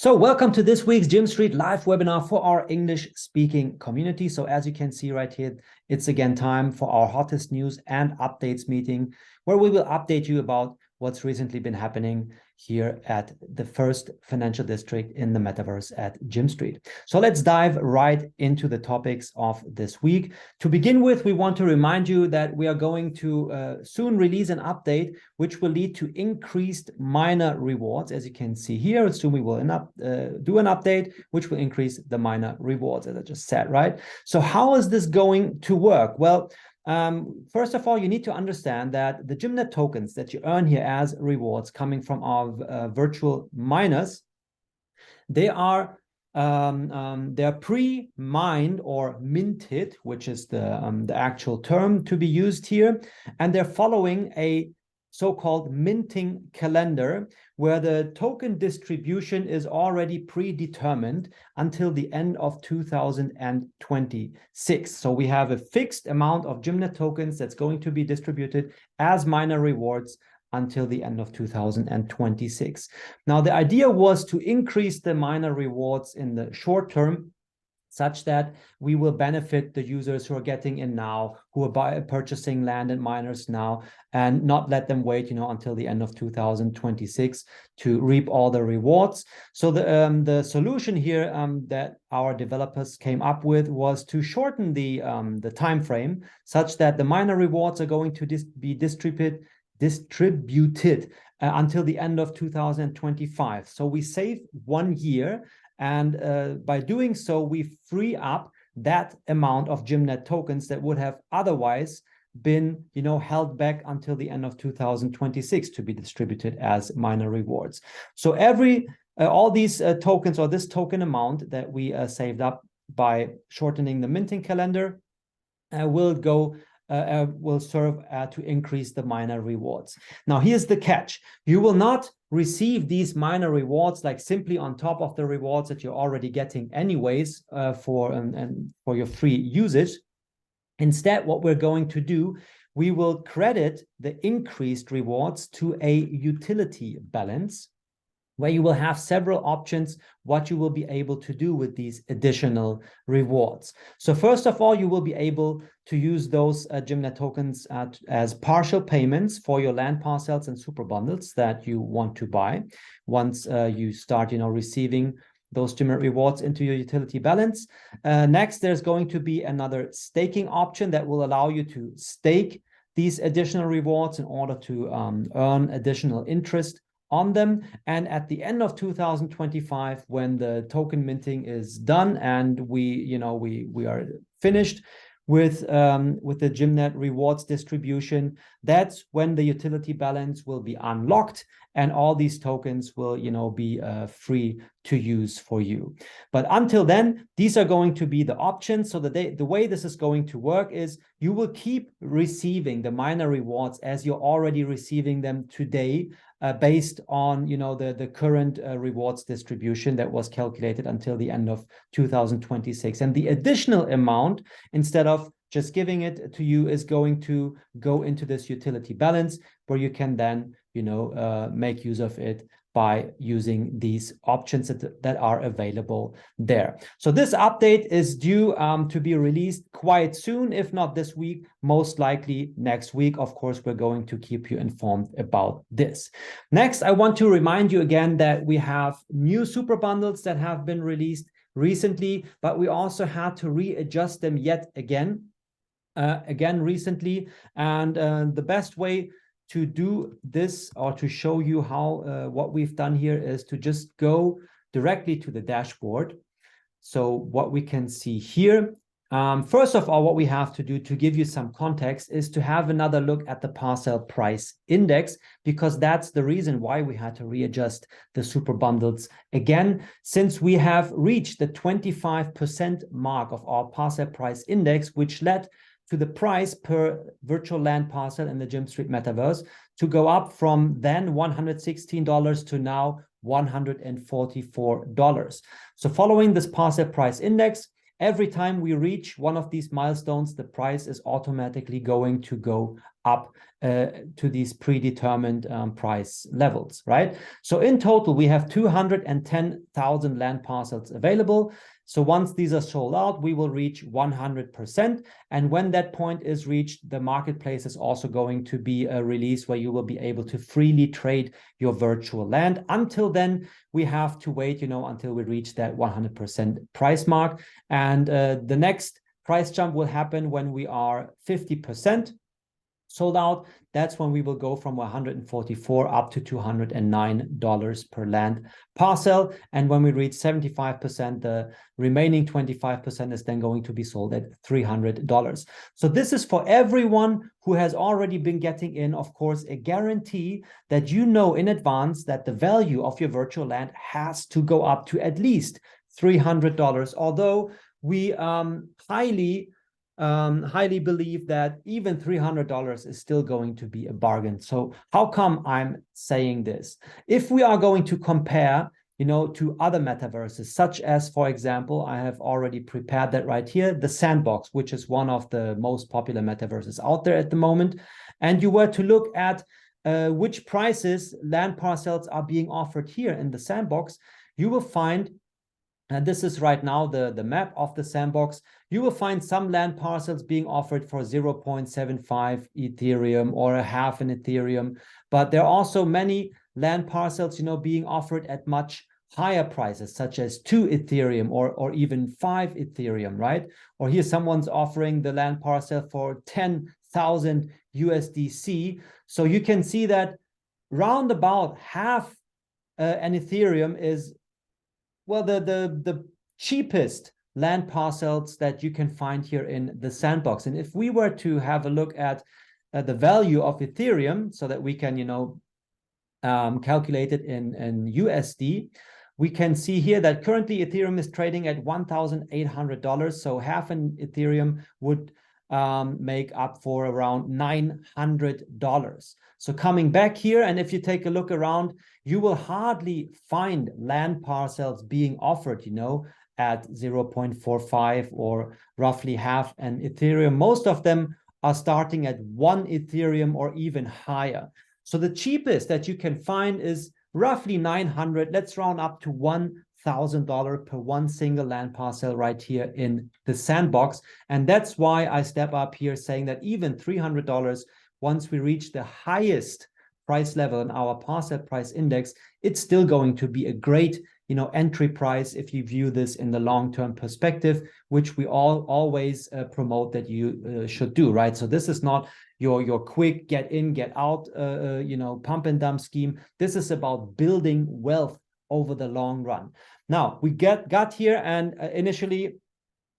So welcome to this week's GYMSTREET live webinar for our English speaking community. So as you can see right here, it's again time for our hottest news and updates meeting, where we will update you about what's recently been happening here at the first financial district in the metaverse at GYMSTREET. So let's dive right into the topics of this week. To begin with, we want to remind you that we are going to soon release an update which will lead to increased miner rewards. As you can see here, soon we will do an update which will increase the miner rewards, as I just said, right? So how is this going to work? Well, first of all, you need to understand that the GYMNet tokens that you earn here as rewards coming from our virtual miners, they are they're pre-mined or minted, which is the actual term to be used here, and they're following a so-called minting calendar, where the token distribution is already predetermined until the end of 2026. So we have a fixed amount of GYMNet tokens that's going to be distributed as miner rewards until the end of 2026. Now, the idea was to increase the miner rewards in the short term, such that we will benefit the users who are getting in now, who are purchasing land and miners now, and not let them wait, until the end of 2026 to reap all the rewards. So the solution here that our developers came up with was to shorten the time frame, such that the miner rewards are going to be distributed until the end of 2025. So we save 1 year. And by doing so, we free up that amount of GYMNet tokens that would have otherwise been, held back until the end of 2026 to be distributed as miner rewards. So all these tokens, or this token amount that we saved up by shortening the minting calendar, will serve to increase the miner rewards. Now, here's the catch. You will not receive these miner rewards like simply on top of the rewards that you're already getting anyways for your free usage. Instead, what we're going to do, we will credit the increased rewards to a utility balance, where you will have several options what you will be able to do with these additional rewards. So first of all, you will be able to use those GYMNet tokens as partial payments for your land parcels and super bundles that you want to buy. Once you start, receiving those GYMNet rewards into your utility balance. Next, there's going to be another staking option that will allow you to stake these additional rewards in order to earn additional interest on them. And at the end of 2025, when the token minting is done and we are finished with the GYMNet rewards distribution, that's when the utility balance will be unlocked and all these tokens will be free to use for you. But until then, these are going to be the options. So the way this is going to work is you will keep receiving the miner rewards as you're already receiving them today, based on the current rewards distribution that was calculated until the end of 2026. And the additional amount, instead of just giving it to you, is going to go into this utility balance, where you can then make use of it by using these options that are available there. So this update is due to be released quite soon, if not this week, most likely next week. Of course, we're going to keep you informed about this. Next, I want to remind you again that we have new super bundles that have been released recently, but we also had to readjust them yet again recently. And the best way to do this, or to show you how what we've done here, is to just go directly to the dashboard. So what we can see here, first of all, what we have to do to give you some context is to have another look at the parcel price index, because that's the reason why we had to readjust the super bundles again, since we have reached the 25% mark of our parcel price index, which led to the price per virtual land parcel in the GYMSTREET metaverse to go up from then $116 to now $144. So following this parcel price index, every time we reach one of these milestones, the price is automatically going to go up to these predetermined price levels, right? So in total, we have 210,000 land parcels available. So once these are sold out, we will reach 100%. And when that point is reached, the marketplace is also going to be a release where you will be able to freely trade your virtual land. Until then, we have to wait, until we reach that 100% price mark. And the next price jump will happen when we are 50% sold out. That's when we will go from 144 up to $209 per land parcel. And when we reach 75%, the remaining 25% is then going to be sold at $300. So this is for everyone who has already been getting in, of course, a guarantee that you know in advance that the value of your virtual land has to go up to at least $300, although we highly believe that even $300 is still going to be a bargain. So how come I'm saying this? If we are going to compare, to other metaverses, such as, for example, I have already prepared that right here, the Sandbox, which is one of the most popular metaverses out there at the moment. And you were to look at which prices land parcels are being offered here in the Sandbox, you will find, and this is right now the map of the Sandbox, you will find some land parcels being offered for 0.75 Ethereum or a half an Ethereum. But there are also many land parcels, being offered at much higher prices, such as 2 Ethereum or even 5 Ethereum, right? Or here someone's offering the land parcel for 10,000 USDC. So you can see that round about half an Ethereum is, well, the cheapest land parcels that you can find here in the Sandbox. And if we were to have a look at the value of Ethereum so that we can, calculate it in USD, we can see here that currently Ethereum is trading at $1,800. So half an Ethereum would make up for around $900. So coming back here, and if you take a look around, you will hardly find land parcels being offered, at 0.45 or roughly half an Ethereum. Most of them are starting at 1 Ethereum or even higher. So the cheapest that you can find is roughly 900. Let's round up to $1,000 per one single land parcel right here in the Sandbox. And that's why I step up here saying that even $300, once we reach the highest price level in our parcel price index, it's still going to be a great, entry price if you view this in the long-term perspective, which we always promote that you should do, right? So this is not your quick get in, get out, pump and dump scheme. This is about building wealth over the long run. Now we got here, and initially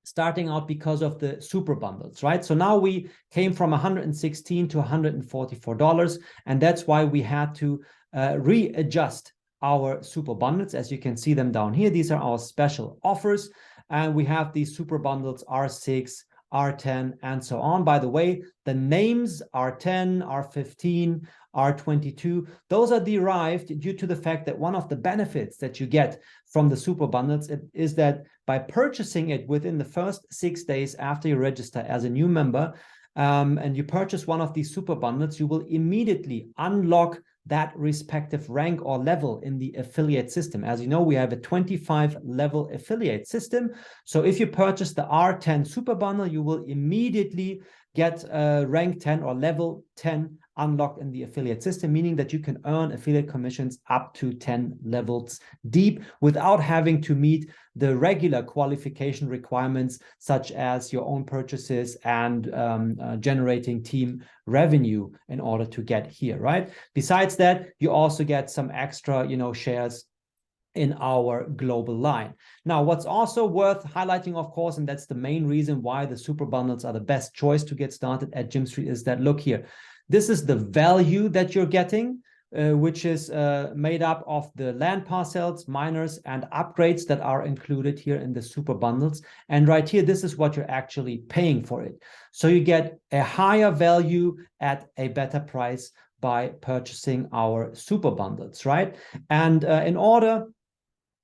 starting out because of the super bundles, right? So now we came from $116 to $144, and that's why we had to readjust our super bundles. As you can see them down here, these are our special offers, and we have these super bundles R6, R10, and so on. By the way, the names R10, R15, R22, those are derived due to the fact that one of the benefits that you get from the super bundles is that by purchasing it within the first 6 days after you register as a new member, and you purchase one of these super bundles, you will immediately unlock that respective rank or level in the affiliate system. As you know, we have a 25 level affiliate system. So if you purchase the R10 super bundle, you will immediately get rank 10 or level 10 unlocked in the affiliate system, meaning that you can earn affiliate commissions up to 10 levels deep without having to meet the regular qualification requirements, such as your own purchases and generating team revenue in order to get here, right? Besides that, you also get some extra, shares in our global line. Now, what's also worth highlighting, of course, and that's the main reason why the super bundles are the best choice to get started at GYMSTREET, is that, look here, this is the value that you're getting, which is made up of the land parcels, miners, and upgrades that are included here in the super bundles. And right here, this is what you're actually paying for it. So you get a higher value at a better price by purchasing our super bundles, right? And in order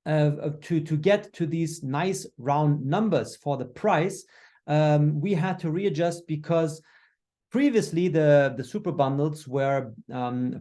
to get to these nice round numbers for the price, we had to readjust because previously the super bundles were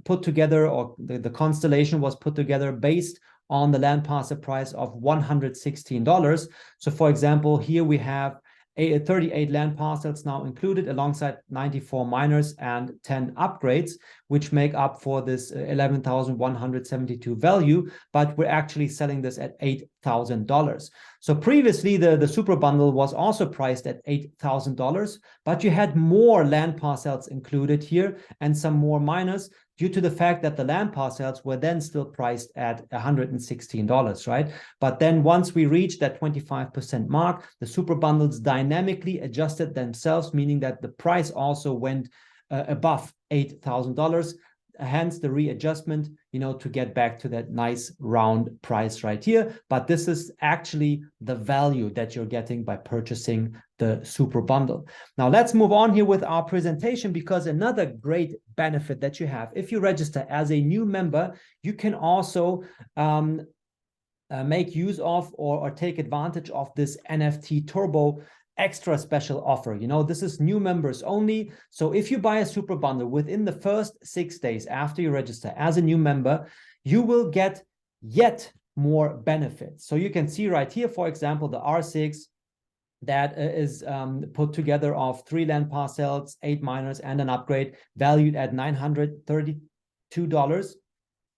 put together, or the Constellation was put together based on the land parcel price of $116. So for example, here we have 38 land parcels now included, alongside 94 miners and 10 upgrades, which make up for this 11,172 value, but we're actually selling this at $8,000. So previously the super bundle was also priced at $8,000, but you had more land parcels included here and some more miners, due to the fact that the land parcels were then still priced at $116, right? But then once we reached that 25% mark, the super bundles dynamically adjusted themselves, meaning that the price also went above $8,000. Hence the readjustment, to get back to that nice round price right here. But this is actually the value that you're getting by purchasing the super bundle. Now let's move on here with our presentation, because another great benefit that you have, if you register as a new member, you can also make use of or take advantage of this NFT Turbo extra special offer. This is new members only. So if you buy a super bundle within the first 6 days after you register as a new member, you will get yet more benefits. So you can see right here, for example, the R6 that is put together of 3 land parcels, 8 miners, and an upgrade, valued at $932.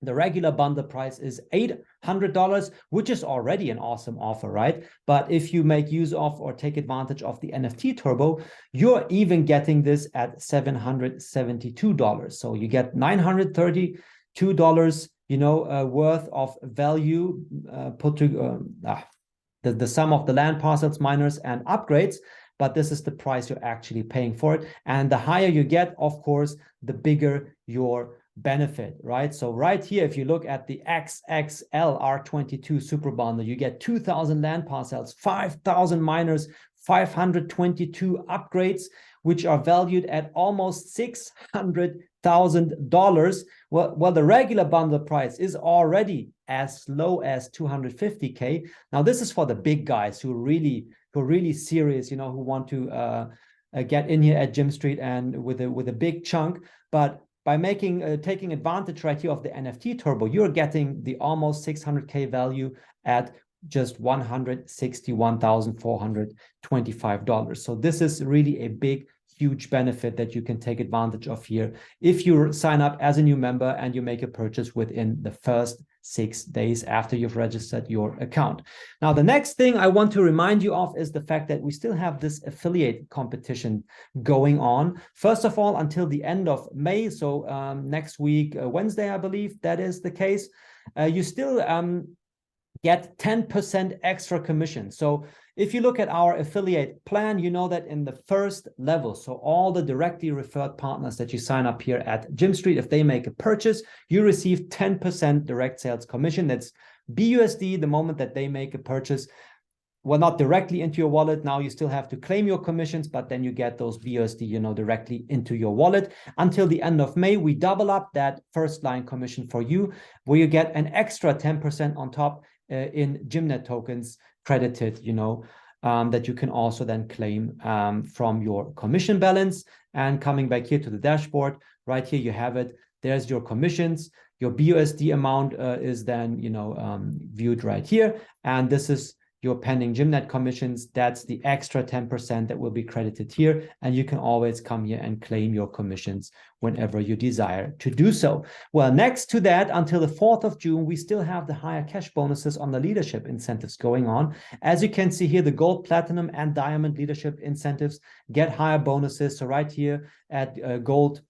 The regular bundle price is $800, which is already an awesome offer, right? But if you make use of or take advantage of the NFT Turbo, you're even getting this at $772. So you get $932, worth of value put to the sum of the land parcels, miners, and upgrades. But this is the price you're actually paying for it. And the higher you get, of course, the bigger your benefit, right? So right here, if you look at the XXL R22 super bundle, you get 2,000 land parcels, 5,000 miners, 522 upgrades, which are valued at almost $600,000. Well, the regular bundle price is already as low as 250K. Now, this is for the big guys who are really serious, who want to get in here at GYMSTREET and with a big chunk. But by taking advantage right here of the NFT Turbo, you're getting the almost 600K value at just $161,425. So this is really a big, huge benefit that you can take advantage of here if you sign up as a new member and you make a purchase within the first 6 days after you've registered your account. Now, the next thing I want to remind you of is the fact that we still have this affiliate competition going on. First of all, until the end of May, so next week, Wednesday, I believe that is the case, you still get 10% extra commission. So if you look at our affiliate plan, you know that in the first level, so all the directly referred partners that you sign up here at GYMSTREET, if they make a purchase, you receive 10% direct sales commission. That's BUSD the moment that they make a purchase. Well, not directly into your wallet. Now you still have to claim your commissions, but then you get those BUSD, directly into your wallet. Until the end of May, we double up that first line commission for you, where you get an extra 10% on top in GymNet tokens credited, that you can also then claim from your commission balance. And coming back here to the dashboard, right here you have it. There's your commissions. Your BUSD amount is then, viewed right here. And this is your pending GymNet commissions. That's the extra 10% that will be credited here. And you can always come here and claim your commissions whenever you desire to do so. Well, next to that, until the 4th of June, we still have the higher cash bonuses on the leadership incentives going on. As you can see here, the gold, platinum, and diamond leadership incentives get higher bonuses. So right here at gold,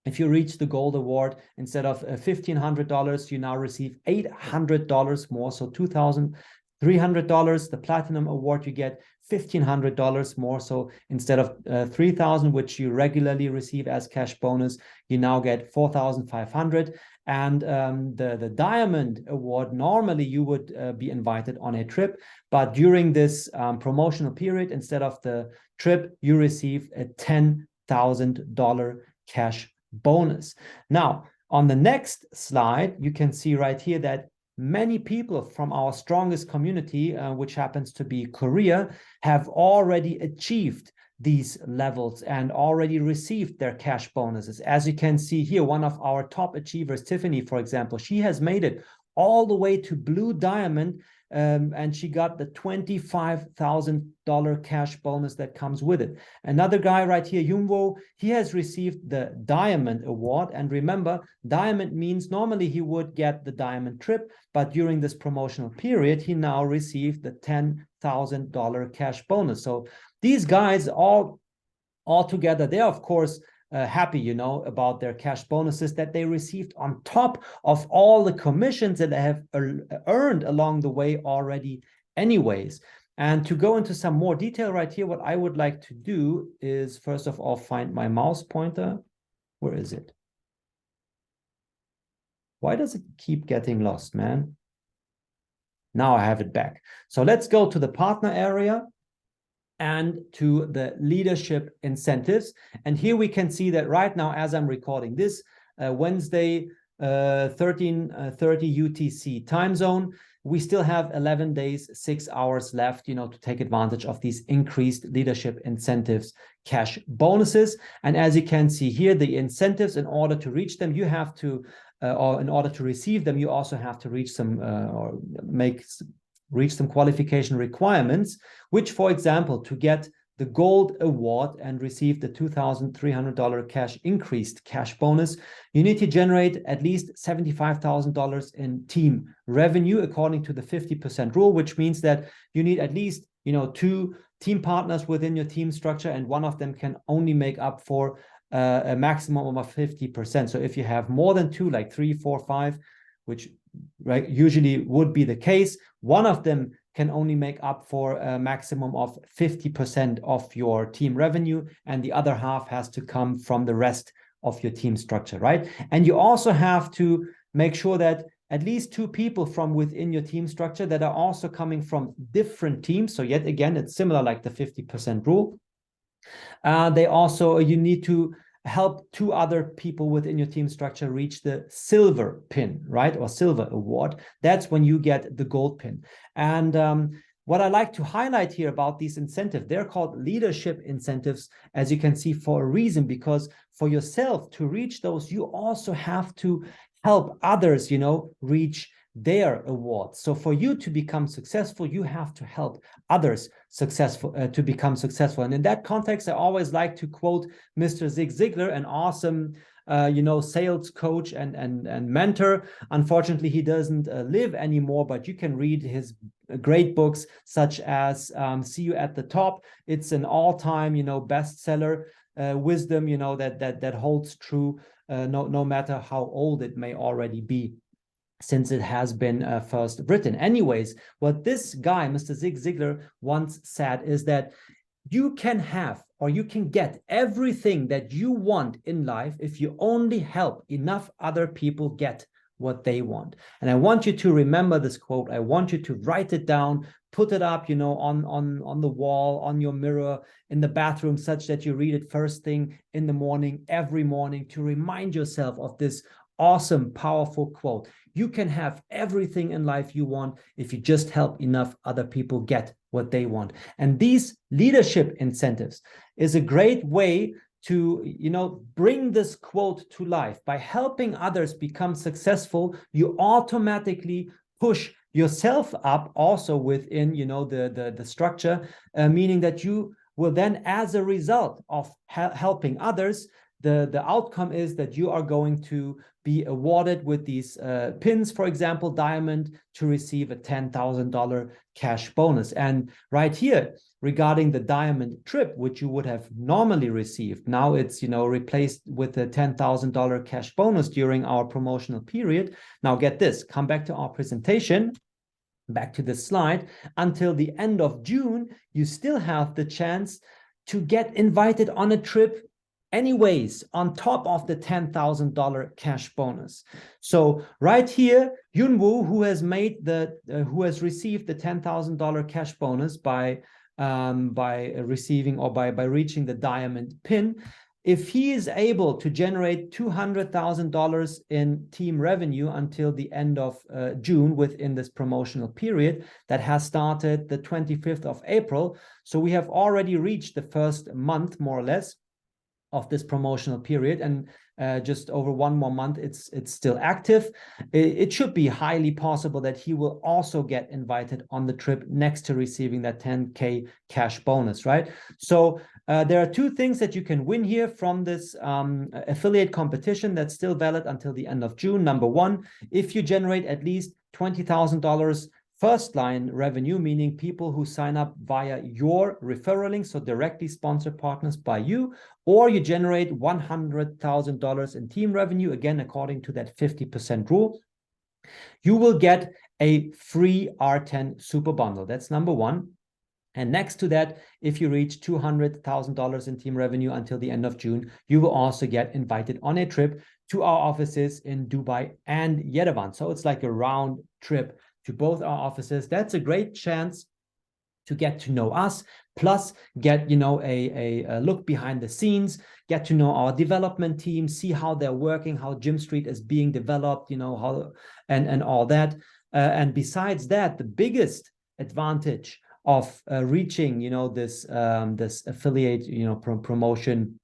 if you reach the gold award, instead of $1,500, you now receive $800 more, so $2,300. The platinum award, you get $1,500 more. So instead of $3,000, which you regularly receive as cash bonus, you now get $4,500. And the diamond award, normally you would be invited on a trip, but during this promotional period, instead of the trip, you receive a $10,000 cash bonus. Now, on the next slide, you can see right here that many people from our strongest community, which happens to be Korea, have already achieved these levels and already received their cash bonuses. As you can see here, one of our top achievers, Tiffany, for example, she has made it all the way to Blue Diamond, and she got the $25,000 cash bonus that comes with it. Another guy right here, Yunwo, he has received the Diamond Award. And remember, Diamond means normally he would get the Diamond trip, but during this promotional period, he now received the $10,000 cash bonus. So these guys all together, they're of course happy, you know, about their cash bonuses that they received on top of all the commissions that they have earned along the way already anyways. And to go into some more detail right here, what I would like to do is first of all find my mouse pointer. Where is it? Why does it keep getting lost, man? Now I have it back. So let's go to the partner area and to the leadership incentives. And here we can see that right now, as I'm recording this, Wednesday, 13:30 UTC time zone, we still have 11 days, 6 hours left, you know, to take advantage of these increased leadership incentives, cash bonuses. And as you can see here, the incentives, in order to reach them, you have to, or in order to receive them, you also have to reach some or reach some qualification requirements, which, for example, to get the gold award and receive the $2,300 cash increased cash bonus, you need to generate at least $75,000 in team revenue according to the 50% rule, which means that you need at least, you know, 2 team partners within your team structure, and one of them can only make up for a maximum of 50%. So if you have more than 2, like 3, 4, 5, which right usually would be the case, one of them can only make up for a maximum of 50% of your team revenue, and the other half has to come from the rest of your team structure, right? And you also have to make sure that at least 2 people from within your team structure that are also coming from different teams. So yet again, it's similar like the 50% rule. You need to help 2 other people within your team structure reach the silver pin, right? Or silver award. That's when you get the gold pin. And what I like to highlight here about these incentives, they're called leadership incentives, as you can see, for a reason, because for yourself to reach those, you also have to help others, you know, reach their awards. So for you to become successful, you have to help others to become successful. And in that context, I always like to quote Mr. Zig Ziglar, an awesome sales coach and mentor. Unfortunately, he doesn't live anymore, but you can read his great books such as See You at the Top. It's an all-time, bestseller wisdom, that holds true no matter how old it may already be, since it has been first written. Anyways, what this guy, Mr. Zig Ziglar, once said is that you can have, or you can get everything that you want in life if you only help enough other people get what they want. And I want you to remember this quote. I want you to write it down, put it up, on the wall, on your mirror, in the bathroom, such that you read it first thing in the morning, every morning, to remind yourself of this awesome, powerful quote. You can have everything in life you want if you just help enough other people get what they want. And these leadership incentives is a great way to, bring this quote to life. By helping others become successful, you automatically push yourself up also within, the structure, meaning that you will then, as a result of helping others, the outcome is that you are going to be awarded with these pins, for example, diamond, to receive a $10,000 cash bonus. And right here, regarding the diamond trip, which you would have normally received, now it's, replaced with a $10,000 cash bonus during our promotional period. Now get this, come back to our presentation, back to the slide. Until the end of June, you still have the chance to get invited on a trip anyways, on top of the $10,000 cash bonus. So right here, Yunwoo, who has received the $10,000 cash bonus by receiving, or by reaching the diamond pin, If he is able to generate $200,000 in team revenue until the end of June within this promotional period that has started the 25th of April, so we have already reached the first month, more or less, of this promotional period, and just over one more month it's still active. It should be highly possible that he will also get invited on the trip next to receiving that 10K cash bonus, right? So there are two things that you can win here from this affiliate competition that's still valid until the end of June. Number one, if you generate at least $20,000 first line revenue, meaning people who sign up via your referral link, so directly sponsored partners by you, or you generate $100,000 in team revenue, again, according to that 50% rule, you will get a free R10 super bundle. That's number one. And next to that, if you reach $200,000 in team revenue until the end of June, you will also get invited on a trip to our offices in Dubai and Yerevan. So it's like a round trip to both our offices. That's a great chance to get to know us, plus get, you know, a look behind the scenes, get to know our development team, see how they're working, how GYMSTREET is being developed, you know, how and all that. And besides that, the biggest advantage of reaching, you know, this this affiliate, you know, promotion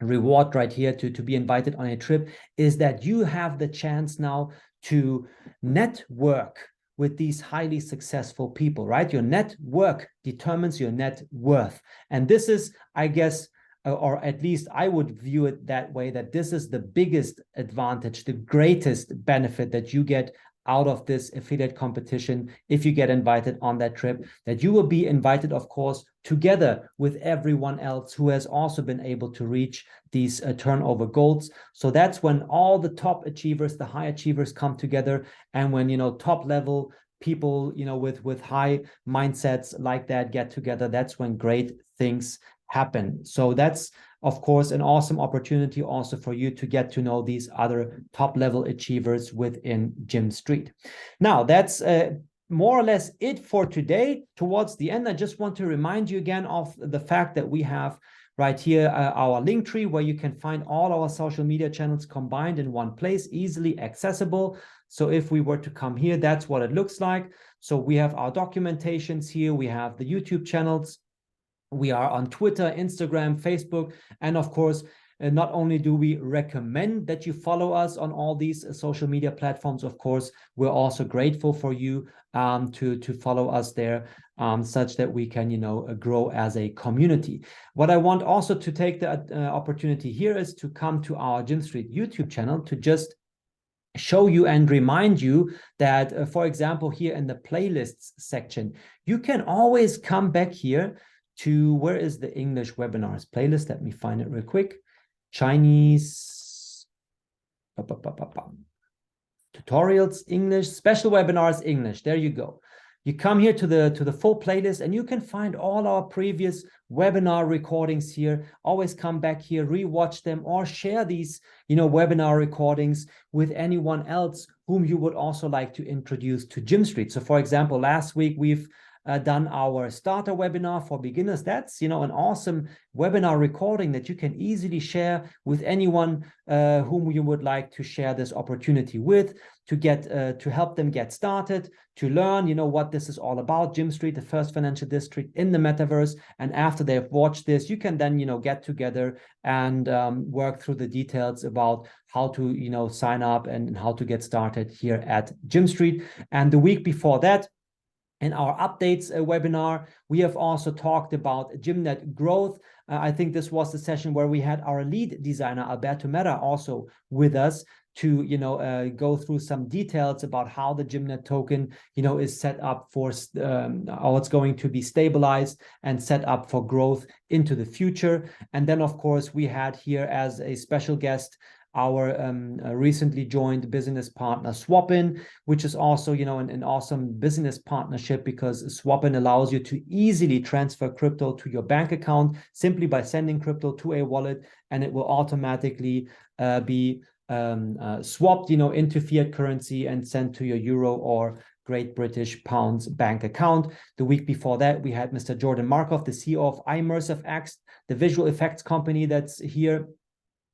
reward right here to be invited on a trip is that you have the chance now to network with these highly successful people, right? Your network determines your net worth. And this is, I guess, or at least I would view it that way, that this is the biggest advantage, the greatest benefit that you get out of this affiliate competition if you get invited on that trip, that you will be invited, of course, together with everyone else who has also been able to reach these turnover goals. So that's when all the top achievers, the high achievers come together, and when, you know, top level people, you know, with high mindsets like that get together, that's when great things happen. So that's, of course, an awesome opportunity also for you to get to know these other top level achievers within GYMSTREET. Now, that's more or less it for today. Towards the end, I just want to remind you again of the fact that we have right here our link tree, where you can find all our social media channels combined in one place, easily accessible. So if we were to come here, that's what it looks like. So we have our documentations here, we have the YouTube channels, we are on Twitter, Instagram, Facebook, and of course, not only do we recommend that you follow us on all these social media platforms, of course, we're also grateful for you to follow us there, such that we can, you know, grow as a community. What I want also to take the opportunity here is to come to our GYMSTREET YouTube channel to just show you and remind you that, for example, here in the playlists section, you can always come back here to, where is the English webinars playlist? Let me find it real quick. Chinese, tutorials, English, special webinars, English. There you go. You come here to the full playlist, and you can find all our previous webinar recordings here. Always come back here, rewatch them, or share these, you know, webinar recordings with anyone else whom you would also like to introduce to GYMSTREET. So, for example, last week we've done our starter webinar for beginners. That's, you know, an awesome webinar recording that you can easily share with anyone whom you would like to share this opportunity with, to get to help them get started, to learn, you know, what this is all about, GYMSTREET, the first financial district in the metaverse. And after they've watched this, you can then, you know, get together and work through the details about how to, you know, sign up and how to get started here at GYMSTREET. And the week before that, in our updates webinar, we have also talked about GymNet growth. I think this was the session where we had our lead designer, Alberto Mera, also with us to, you know, go through some details about how the GymNet token, you know, is set up for, how it's going to be stabilized and set up for growth into the future. And then, of course, we had here as a special guest our recently joined business partner Swapin, which is also, you know, an awesome business partnership, because Swapin allows you to easily transfer crypto to your bank account simply by sending crypto to a wallet, and it will automatically be swapped, you know, into fiat currency and sent to your euro or Great British Pounds bank account. The week before that, we had Mr. Jordan Markov, the CEO of ImmersiveX, the visual effects company that's here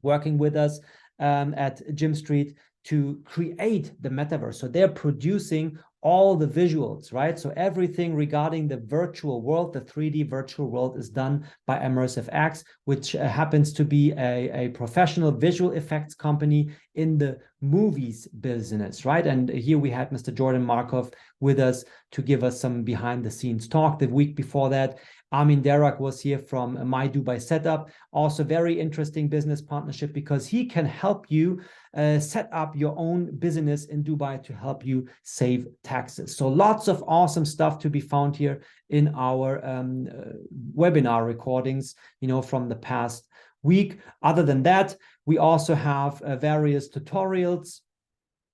working with us at GYMSTREET to create the metaverse. So they're producing all the visuals, right? So everything regarding the virtual world, the 3D virtual world, is done by ImmersiveX, which happens to be a professional visual effects company in the movies business, right? And here we had Mr. Jordan Markov with us to give us some behind the scenes talk. The week before that, Amin Derak was here from My Dubai Setup. Also very interesting business partnership because he can help you set up your own business in Dubai to help you save taxes. So lots of awesome stuff to be found here in our webinar recordings, from the past week. Other than that, we also have various tutorials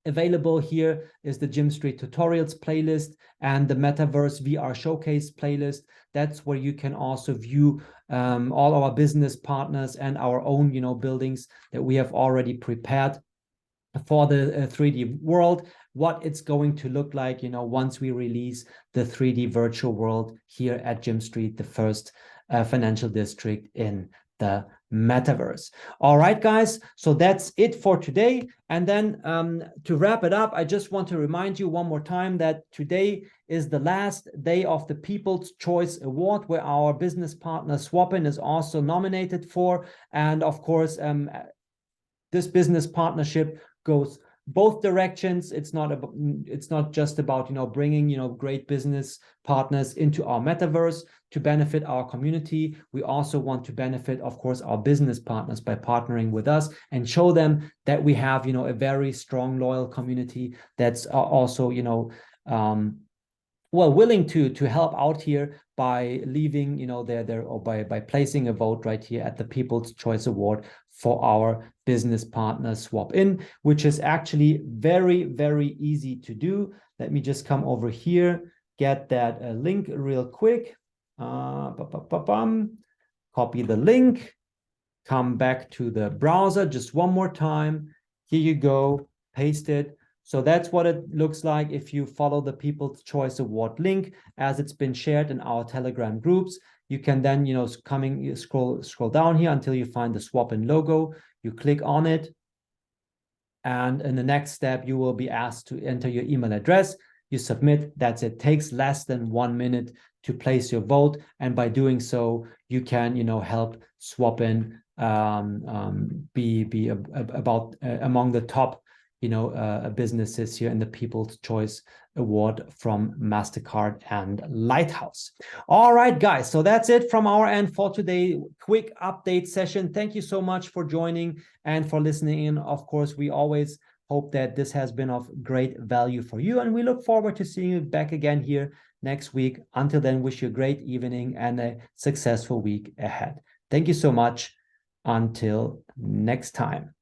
available. Here is the GYMSTREET tutorials playlist and the Metaverse VR showcase playlist. That's where you can also view all our business partners and our own, buildings that we have already prepared for the 3D world, what it's going to look like, once we release the 3D virtual world here at GYMSTREET, the first financial district in the metaverse. All right, guys, so that's it for today. And then to wrap it up, I just want to remind you one more time that today is the last day of the People's Choice Award, where our business partner Swapin is also nominated for. And of course, this business partnership goes both directions. It's not just about bringing great business partners into our metaverse to benefit our community. We also want to benefit, of course, our business partners by partnering with us and show them that we have a very strong, loyal community that's also willing to help out here by leaving by placing a vote right here at the People's Choice Award for our business partner Swapin, which is actually very, very easy to do. Let me just come over here, get that link real quick. Copy the link, come back to the browser just one more time. Here you go, paste it. So that's what it looks like if you follow the People's Choice Award link as it's been shared in our Telegram groups. You can then, scroll down here until you find the Swapin logo. You click on it. And in the next step, you will be asked to enter your email address. You submit. That's it. Takes less than 1 minute to place your vote. And by doing so, you can, help Swapin be about among the top businesses here in the People's Choice Award from MasterCard and Lighthouse. All right, guys, so that's it from our end for today. Quick update session. Thank you so much for joining and for listening in. Of course, we always hope that this has been of great value for you, and we look forward to seeing you back again here next week. Until then, wish you a great evening and a successful week ahead. Thank you so much. Until next time.